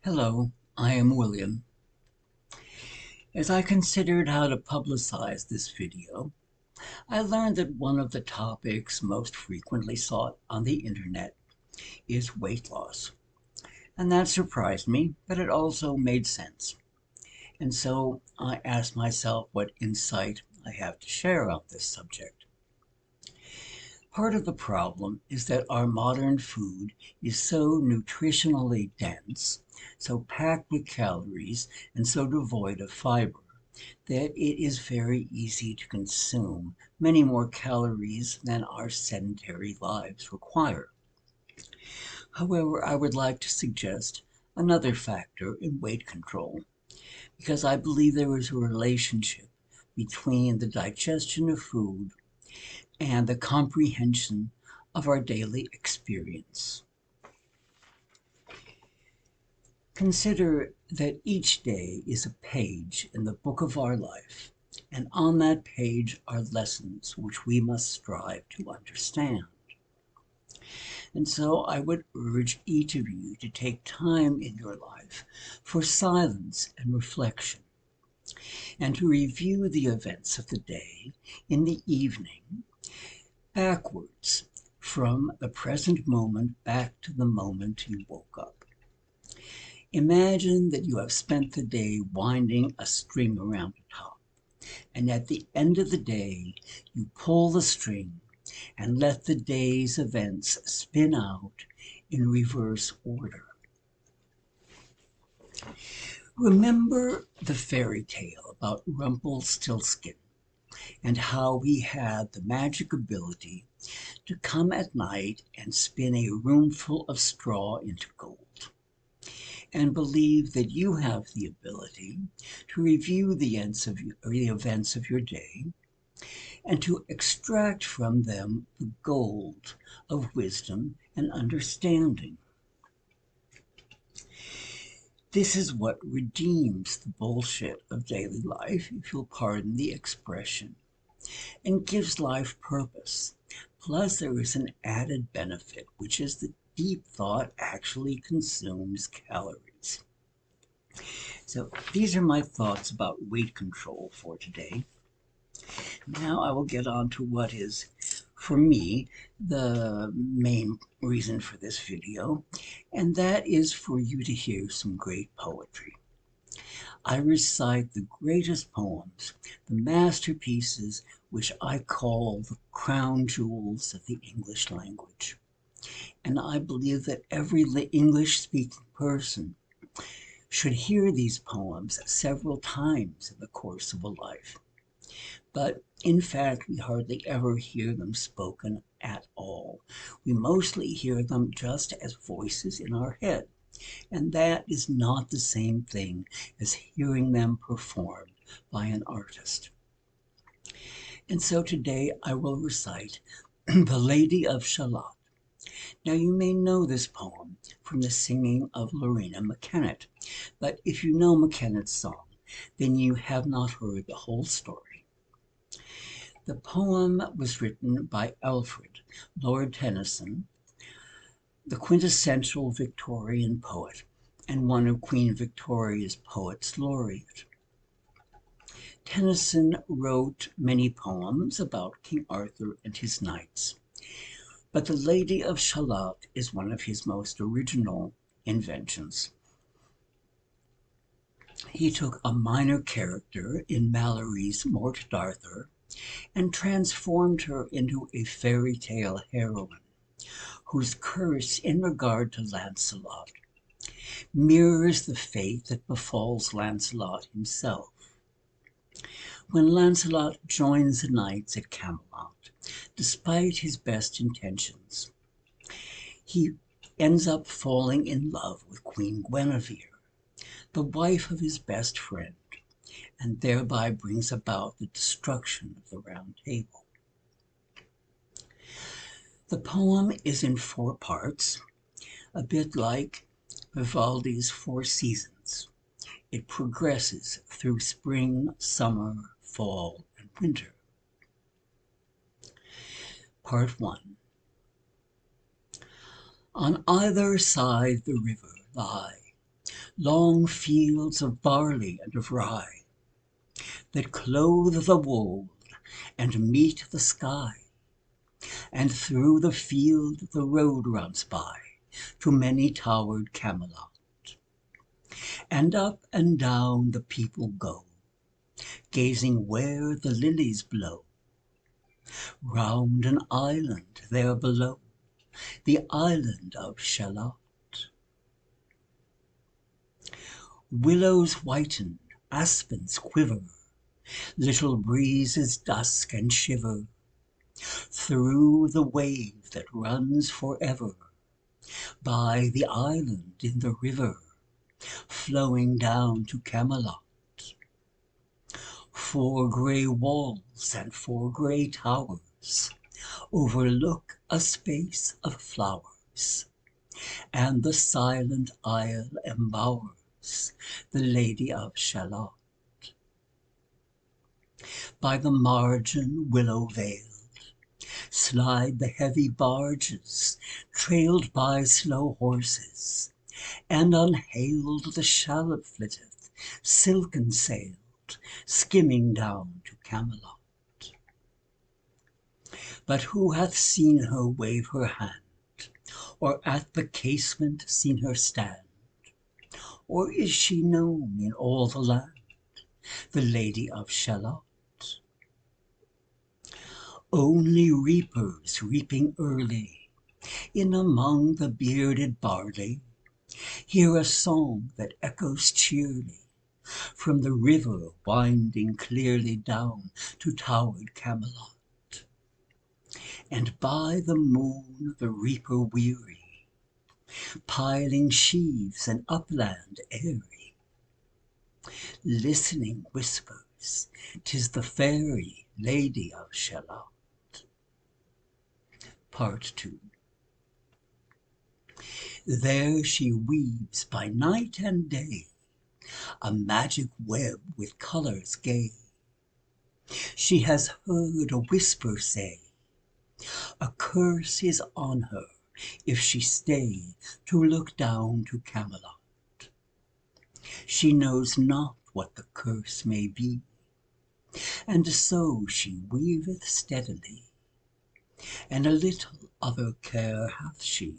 Hello, I am William. As I considered how to publicize this video, I learned that one of the topics most frequently sought on the internet is weight loss. And that surprised me, but it also made sense. And so I asked myself what insight I have to share on this subject. Part of the problem is that our modern food is so nutritionally dense, so packed with calories, and so devoid of fiber that it is very easy to consume many more calories than our sedentary lives require. However, I would like to suggest another factor in weight control, because I believe there is a relationship between the digestion of food and the comprehension of our daily experience. Consider that each day is a page in the book of our life, and on that page are lessons which we must strive to understand. And so I would urge each of you to take time in your life for silence and reflection, and to review the events of the day in the evening backwards from the present moment back to the moment you woke up. Imagine that you have spent the day winding a string around a top, and at the end of the day, you pull the string and let the day's events spin out in reverse order. Remember the fairy tale about Rumpelstiltskin and how he had the magic ability to come at night and spin a roomful of straw into gold, and believe that you have the ability to review the events of your day and to extract from them the gold of wisdom and understanding. This is what redeems the bullshit of daily life, if you'll pardon the expression, and gives life purpose. Plus, there is an added benefit, which is that deep thought actually consumes calories. So these are my thoughts about weight control for today. Now I will get on to what is, for me, the main reason for this video, and that is for you to hear some great poetry. I recite the greatest poems, the masterpieces which I call the crown jewels of the English language. And I believe that every English-speaking person should hear these poems several times in the course of a life. But in fact, we hardly ever hear them spoken at all. We mostly hear them just as voices in our head. And that is not the same thing as hearing them performed by an artist. And so today I will recite The Lady of Shalott. Now you may know this poem from the singing of Loreena McKennitt, but if you know McKennitt's song, then you have not heard the whole story. The poem was written by Alfred, Lord Tennyson, the quintessential Victorian poet, and one of Queen Victoria's poets laureate. Tennyson wrote many poems about King Arthur and his knights, but The Lady of Shalott is one of his most original inventions. He took a minor character in Malory's Morte d'Arthur and transformed her into a fairy tale heroine, whose curse in regard to Lancelot mirrors the fate that befalls Lancelot himself. When Lancelot joins the knights at Camelot, despite his best intentions, he ends up falling in love with Queen Guinevere, the wife of his best friend, and thereby brings about the destruction of the Round Table. The poem is in 4 parts, a bit like Vivaldi's 4 Seasons. It progresses through spring, summer, fall, and winter. Part 1. On either side the river lie long fields of barley and of rye, that clothe the wold and meet the sky, and through the field the road runs by to many-towered Camelot. And up and down the people go, gazing where the lilies blow, round an island there below, the island of Shalott. Willows whiten, aspens quiver, little breezes dusk and shiver, through the wave that runs forever, by the island in the river, flowing down to Camelot. 4 grey walls and 4 grey towers overlook a space of flowers, and the silent isle embowers the Lady of Shalott. By the margin willow veiled slide the heavy barges, trailed by slow horses, and unhailed the shallop flitteth, silken sailed, skimming down to Camelot. But who hath seen her wave her hand, or at the casement seen her stand? Or is she known in all the land, the Lady of Shalott? Only reapers reaping early, in among the bearded barley, hear a song that echoes cheerly from the river winding clearly down to towered Camelot. And by the moon the reaper weary, piling sheaves in upland airy, listening whispers, 'tis the fairy Lady of Shalott. Part 2. There she weaves by night and day a magic web with colours gay. She has heard a whisper say, a curse is on her if she stay to look down to Camelot. She knows not what the curse may be, and so she weaveth steadily, and a little other care hath she,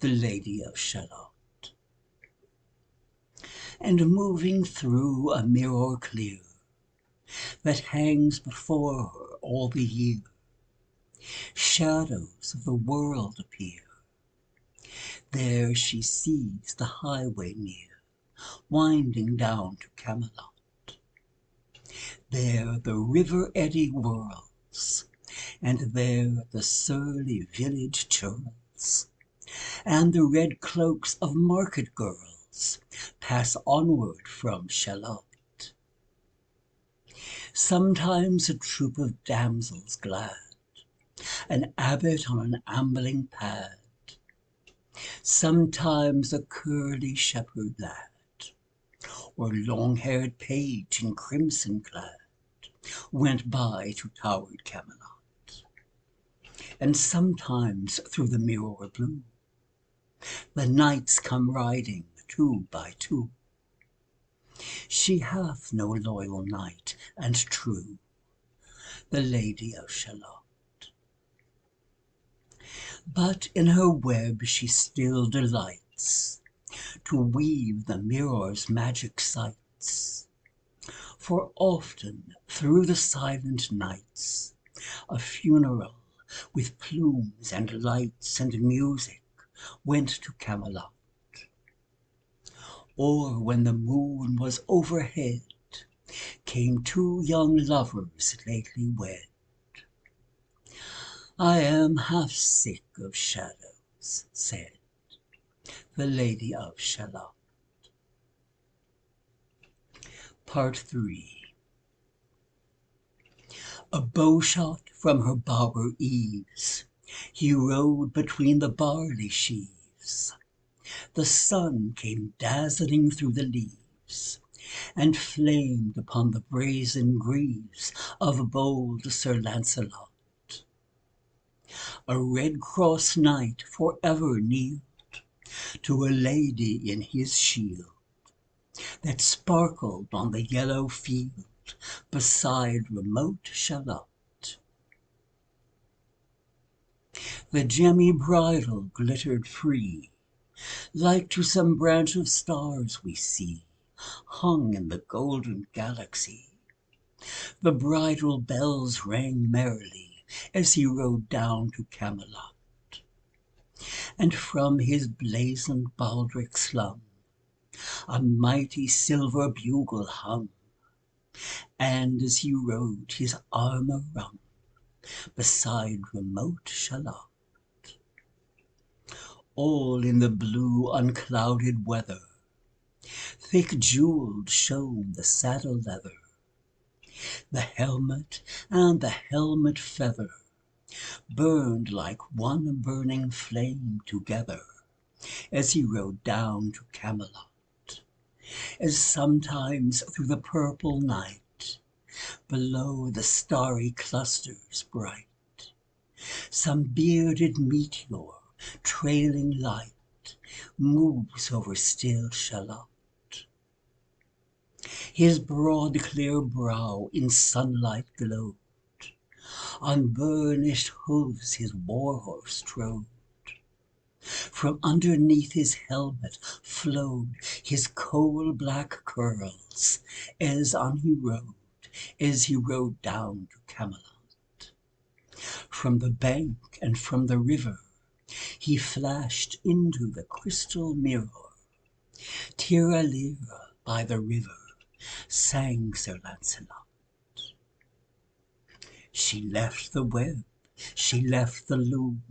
the Lady of Shalott. And moving through a mirror clear, that hangs before her all the year, shadows of the world appear. There she sees the highway near, winding down to Camelot. There the river eddy whirls, and there the surly village churls, and the red cloaks of market girls pass onward from Shalott. Sometimes a troop of damsels glad, an abbot on an ambling pad, sometimes a curly shepherd lad, or long-haired page in crimson clad, went by to towered Camelot. And sometimes through the mirror blue, the knights come riding 2 by 2. She hath no loyal knight and true, the Lady of Shalott. But in her web she still delights to weave the mirror's magic sights. For often through the silent nights a funeral with plumes and lights and music went to Camelot. Or when the moon was overhead, came 2 young lovers lately wed. I am half sick of shadows, said the Lady of Shalott. Part 3. A bowshot from her bower eaves, he rode between the barley sheaves. The sun came dazzling through the leaves, and flamed upon the brazen greaves of bold Sir Lancelot. A red-cross knight for ever kneeled to a lady in his shield that sparkled on the yellow field beside remote Shalott. The gemmy bridle glittered free, like to some branch of stars we see, hung in the golden galaxy. The bridal bells rang merrily as he rode down to Camelot, and from his blazoned baldric slung a mighty silver bugle hung, and as he rode his armour rung beside remote Shalott. All in the blue unclouded weather, thick jewelled shone the saddle leather, the helmet and the helmet feather burned like one burning flame together as he rode down to Camelot, as sometimes through the purple night, below the starry clusters bright, some bearded meteor, trailing light, moves over still Shalott. His broad clear brow in sunlight glowed, on burnished hooves his war-horse trode. From underneath his helmet flowed his coal-black curls, as he rode down to Camelot. From the bank and from the river he flashed into the crystal mirror. Tira Lira by the river sang Sir Lancelot. She left the web, she left the loom,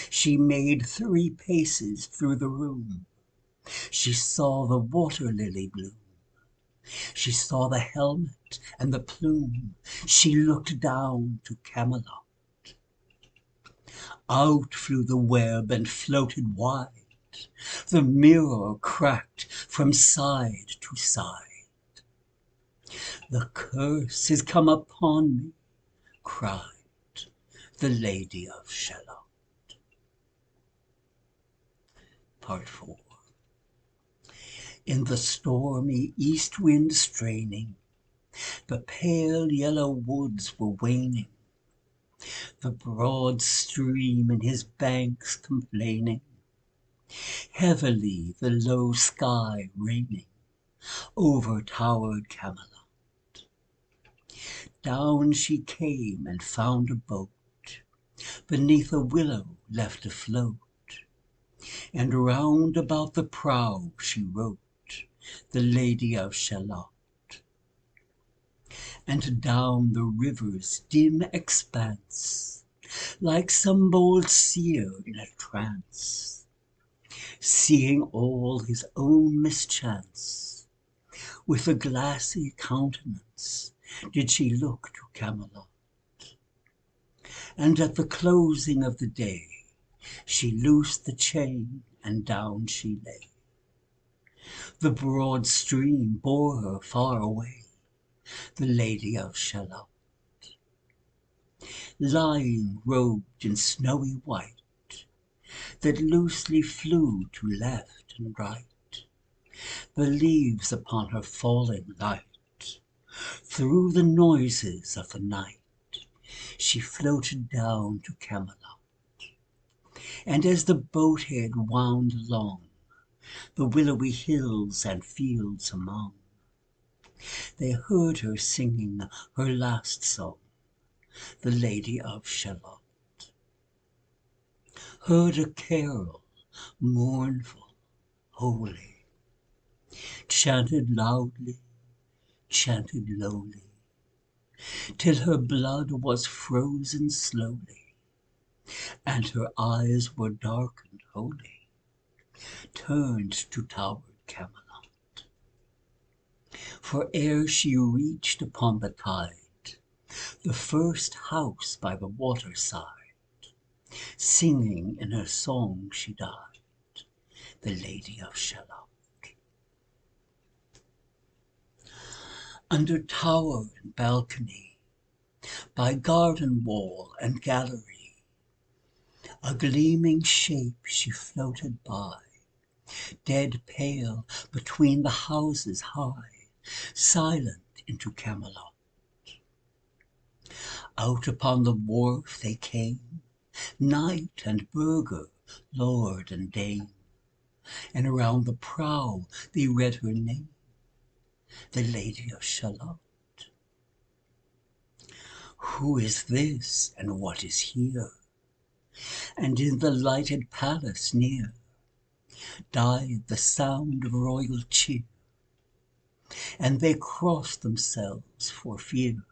she made 3 paces through the room. She saw the water lily bloom, she saw the helmet and the plume. She looked down to Camelot. Out flew the web and floated wide, the mirror cracked from side to side. The curse is come upon me, cried the Lady of Shalott. Part 4. In the stormy east wind straining, the pale yellow woods were waning, the broad stream in his banks complaining, heavily the low sky raining over towered Camelot. Down she came and found a boat beneath a willow left afloat, and round about the prow she wrote the Lady of Shalott. And down the river's dim expanse, like some bold seer in a trance, seeing all his own mischance, with a glassy countenance did she look to Camelot. And at the closing of the day she loosed the chain, and down she lay. The broad stream bore her far away, the Lady of Shalott, lying robed in snowy white, that loosely flew to left and right, the leaves upon her falling light. Through the noises of the night she floated down to Camelot, and as the boathead wound along the willowy hills and fields among, they heard her singing her last song, the Lady of Shalott. Heard a carol, mournful, holy, chanted loudly, chanted lowly, till her blood was frozen slowly, and her eyes were darkened wholly, turned to towered Camelot. For ere she reached upon the tide the first house by the water side, singing in her song she died, the Lady of Shalott. Under tower and balcony, by garden wall and gallery, a gleaming shape she floated by, Dead pale between the houses high, silent into Camelot. Out upon the wharf they came, knight and burgher, lord and dame, and around the prow they read her name, the Lady of Shalott. Who is this, and what is here? And in the lighted palace near died the sound of royal cheer, and they crossed themselves for fear,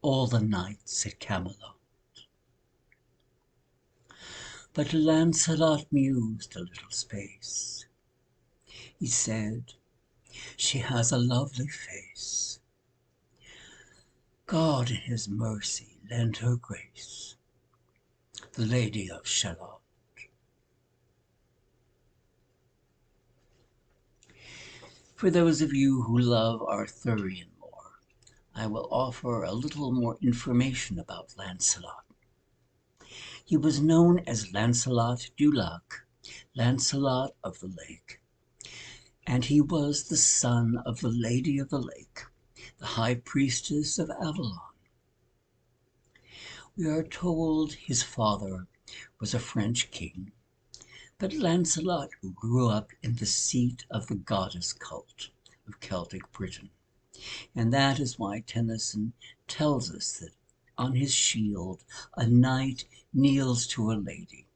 all the knights at Camelot. But Lancelot mused a little space. He said, she has a lovely face. God in his mercy lend her grace, the Lady of Shalott. For those of you who love Arthurian lore, I will offer a little more information about Lancelot. He was known as Lancelot du Lac, Lancelot of the Lake, and he was the son of the Lady of the Lake, the high priestess of Avalon. We are told his father was a French king, but Lancelot grew up in the seat of the goddess cult of Celtic Britain, and that is why Tennyson tells us that on his shield a knight kneels to a lady.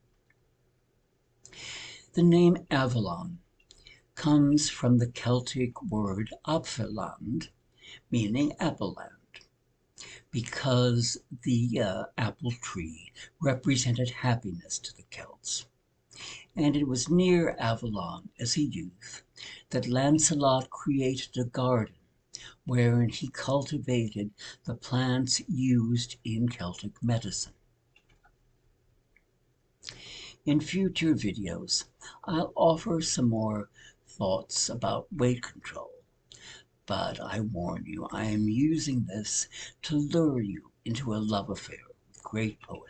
The name Avalon comes from the Celtic word Apfelland, meaning apple land, because the apple tree represented happiness to the Celts. And it was near Avalon as a youth that Lancelot created a garden wherein he cultivated the plants used in Celtic medicine. In future videos, I'll offer some more thoughts about weight control, but I warn you, I am using this to lure you into a love affair with great poetry.